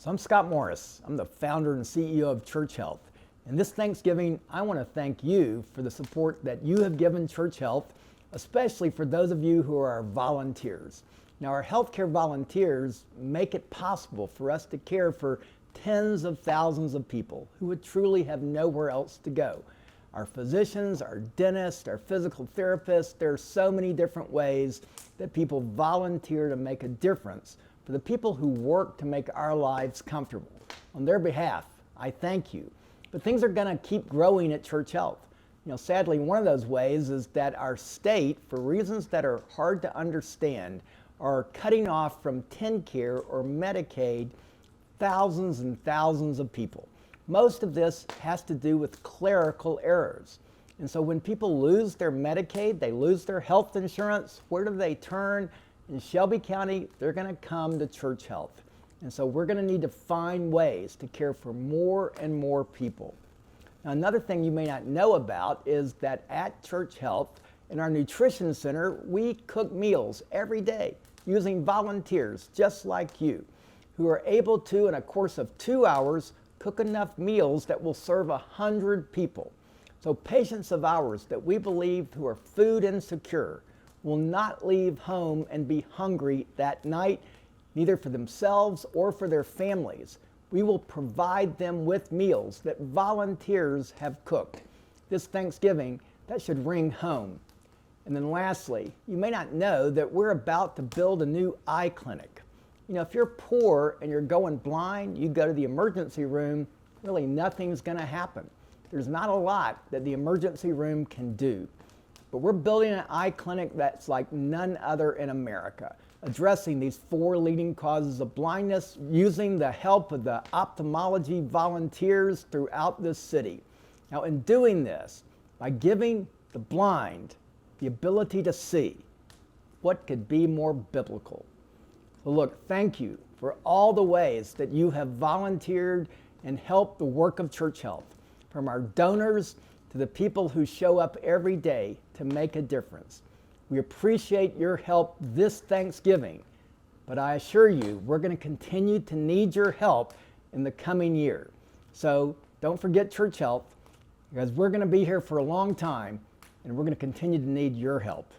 So I'm Scott Morris. I'm the founder and CEO of Church Health. And this Thanksgiving, I want to thank you for the support that you have given Church Health, especially for those of you who are our volunteers. Now, our healthcare volunteers make it possible for us to care for tens of thousands of people who would truly have nowhere else to go. Our physicians, our dentists, our physical therapists, there are so many different ways that people volunteer to make a difference for the people who work to make our lives comfortable. On their behalf, I thank you. But things are going to keep growing at Church Health. Sadly, one of those ways is that our state, for reasons that are hard to understand, are cutting off from TennCare or Medicaid thousands and thousands of people. Most of this has to do with clerical errors. And so when people lose their Medicaid, they lose their health insurance, where do they turn? In Shelby County, they're going to come to Church Health. And so we're going to need to find ways to care for more and more people. Now, another thing you may not know about is that at Church Health, in our nutrition center, we cook meals every day using volunteers just like you, who are able to, in a course of 2 hours, cook enough meals that will serve 100 people. So patients of ours that we believe who are food insecure will not leave home and be hungry that night, neither for themselves or for their families. We will provide them with meals that volunteers have cooked. This Thanksgiving, that should ring home. And then lastly, you may not know that we're about to build a new eye clinic. If you're poor and you're going blind, you go to the emergency room, really nothing's going to happen. There's not a lot that the emergency room can do. But we're building an eye clinic that's like none other in America, addressing these 4 leading causes of blindness using the help of the ophthalmology volunteers throughout this city. Now, in doing this, by giving the blind the ability to see, what could be more biblical? So look, thank you for all the ways that you have volunteered and helped the work of Church Health, from our donors to the people who show up every day to make a difference. We appreciate your help this Thanksgiving, but I assure you we're going to continue to need your help in the coming year. So don't forget Church Health, because we're going to be here for a long time and we're going to continue to need your help.